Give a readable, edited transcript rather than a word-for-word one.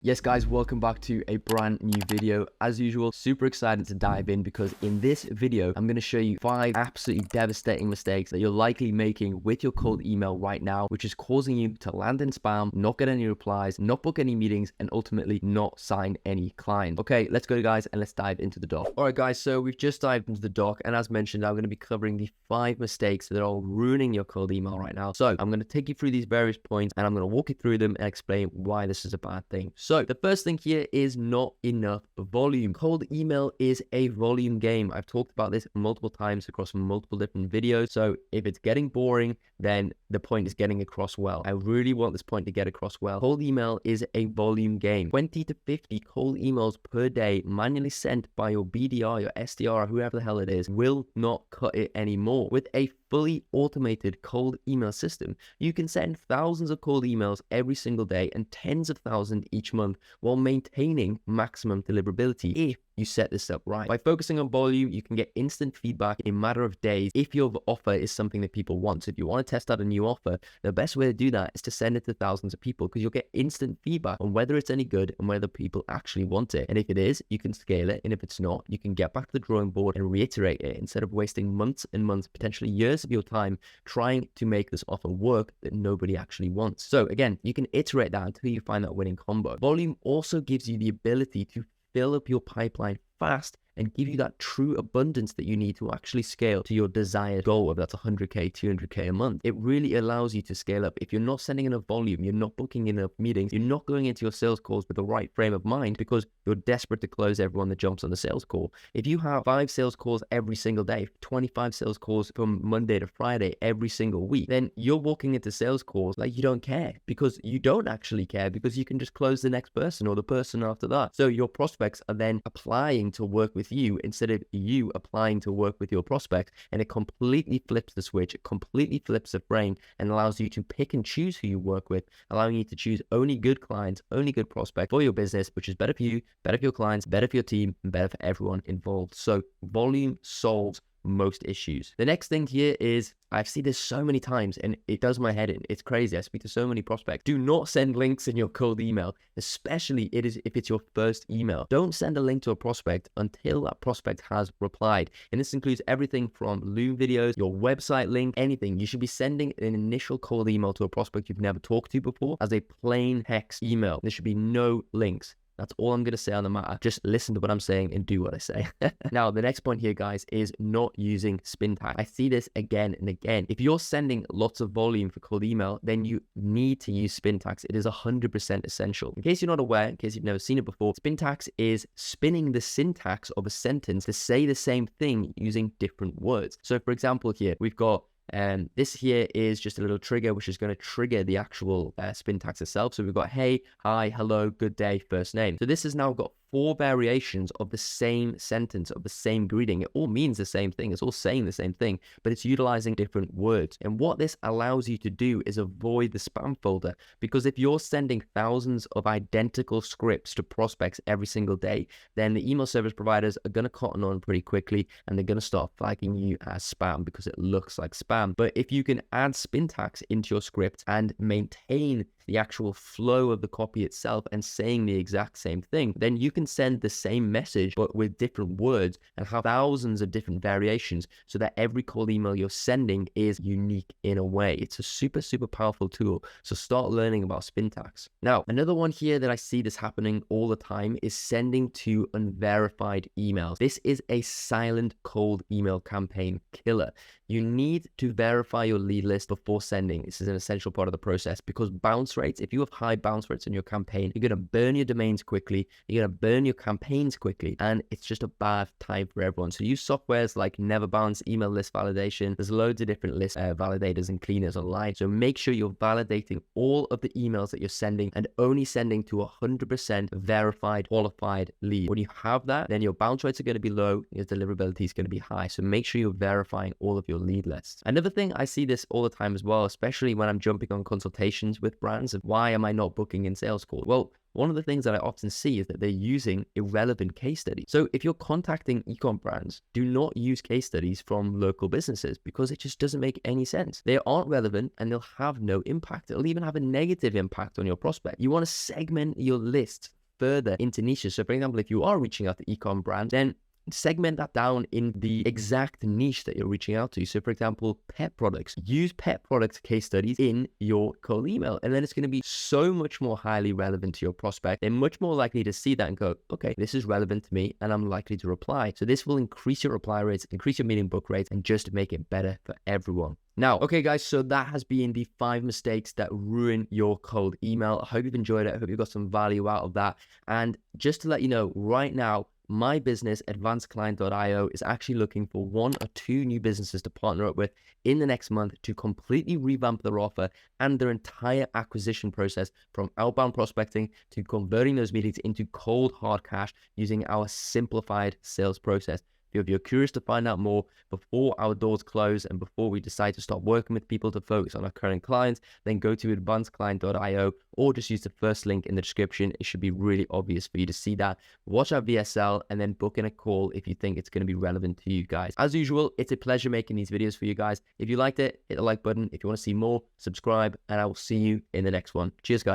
Yes guys, welcome back to a brand new video. As usual, super excited to dive in because in this video, I'm going to show you 5 absolutely devastating mistakes that you're likely making with your cold email right now, which is causing you to land in spam, not get any replies, not book any meetings, and ultimately not sign any clients. Okay, let's go guys and let's dive into the doc. All right guys, so we've just dived into the doc, and as mentioned, I'm going to be covering the 5 mistakes that are ruining your cold email right now. So I'm going to take you through these various points and I'm going to walk you through them and explain why this is a bad thing. So the first thing here is not enough volume. Cold email is a volume game. I've talked about this multiple times across multiple different videos. So if it's getting boring, then the point is getting across well. I really want this point to get across well. Cold email is a volume game. 20 to 50 cold emails per day manually sent by your BDR, your SDR, whoever the hell it is, will not cut it anymore. With a fully automated cold email system, you can send thousands of cold emails every single day and tens of thousands each month while maintaining maximum deliverability if you set this up right. By focusing on volume, you can get instant feedback in a matter of days if your offer is something that people want. So if you want to test out a new offer, the best way to do that is to send it to thousands of people because you'll get instant feedback on whether it's any good and whether people actually want it. And if it is, you can scale it. And if it's not, you can get back to the drawing board and reiterate it instead of wasting months and months, potentially years of your time trying to make this offer work that nobody actually wants. So again, you can iterate that until you find that winning combo. Volume also gives you the ability to fill up your pipeline fast and give you that true abundance that you need to actually scale to your desired goal of that's 100K, 200K a month. It really allows you to scale up. If you're not sending enough volume, you're not booking enough meetings, you're not going into your sales calls with the right frame of mind because you're desperate to close everyone that jumps on the sales call. If you have 5 sales calls every single day, 25 sales calls from Monday to Friday every single week, then you're walking into sales calls like you don't care because you don't actually care because you can just close the next person or the person after that. So your prospects are then applying to work with you instead of you applying to work with your prospect, and it completely flips the switch. It completely flips the frame and allows you to pick and choose who you work with, allowing you to choose only good clients, only good prospects for your business, which is better for you, better for your clients, better for your team, and better for everyone involved. So volume solves most issues. The next thing here is I've seen this so many times and it does my head in. It's crazy. I speak to so many prospects. Do not send links in your cold email, especially if it's your first email. Don't send a link to a prospect until that prospect has replied. And this includes everything from Loom videos, your website link, anything. You should be sending an initial cold email to a prospect you've never talked to before as a plain text email. There should be no links. That's all I'm going to say on the matter. Just listen to what I'm saying and do what I say. Now, the next point here, guys, is not using spin tags. I see this again and again. If you're sending lots of volume for cold email, then you need to use spin tags. It is 100% essential. In case you're not aware, in case you've never seen it before, spin tags is spinning the syntax of a sentence to say the same thing using different words. So for example, here we've got this here is just a little trigger, which is going to trigger the actual spin tags itself. So we've got hey, hi, hello, good day, first name. So this has now got 4 variations of the same sentence, of the same greeting. It all means the same thing. It's all saying the same thing, but it's utilizing different words. And what this allows you to do is avoid the spam folder, because if you're sending thousands of identical scripts to prospects every single day, then the email service providers are going to cotton on pretty quickly and they're going to start flagging you as spam because it looks like spam. But if you can add spin tags into your script and maintain the actual flow of the copy itself and saying the exact same thing, then you can send the same message but with different words and have thousands of different variations so that every cold email you're sending is unique in a way. It's a super, super powerful tool. So start learning about spin tags. Now, another one here that I see this happening all the time is sending to unverified emails. This is a silent cold email campaign killer. You need to verify your lead list before sending. This is an essential part of the process because bounce rates, if you have high bounce rates in your campaign, you're going to burn your domains quickly, you're going to burn your campaigns quickly, and it's just a bad time for everyone. So use softwares like Never Bounce, email list validation. There's loads of different list validators and cleaners online. So make sure you're validating all of the emails that you're sending and only sending to 100% verified, qualified lead. When you have that, then your bounce rates are going to be low, your deliverability is going to be high. So make sure you're verifying all of your lead lists. Another thing, I see this all the time as well, especially when I'm jumping on consultations with brands. brands of why am I not booking in sales calls? Well, one of the things that I often see is that they're using irrelevant case studies. So if you're contacting e-com brands, do not use case studies from local businesses because it just doesn't make any sense. They aren't relevant and they'll have no impact. It'll even have a negative impact on your prospect. You want to segment your list further into niches. So for example, if you are reaching out to e-com brands, then segment that down in the exact niche that you're reaching out to. So for example, pet products. Use pet product case studies in your cold email, and then it's going to be so much more highly relevant to your prospect. They're much more likely to see that and go, okay, this is relevant to me and I'm likely to reply. So this will increase your reply rates, increase your meeting book rates, and just make it better for everyone. Now, okay guys, so that has been the 5 mistakes that ruin your cold email. I hope you've enjoyed it. I hope you got some value out of that. And just to let you know, right now, my business, advancedclient.io, is actually looking for 1 or 2 new businesses to partner up with in the next month to completely revamp their offer and their entire acquisition process, from outbound prospecting to converting those meetings into cold hard cash using our simplified sales process. If you're curious to find out more before our doors close and before we decide to stop working with people to focus on our current clients, then go to advancedclient.io or just use the first link in the description. It should be really obvious for you to see that. Watch our VSL and then book in a call if you think it's going to be relevant to you guys. As usual, it's a pleasure making these videos for you guys. If you liked it, hit the like button. If you want to see more, subscribe, and I will see you in the next one. Cheers, guys.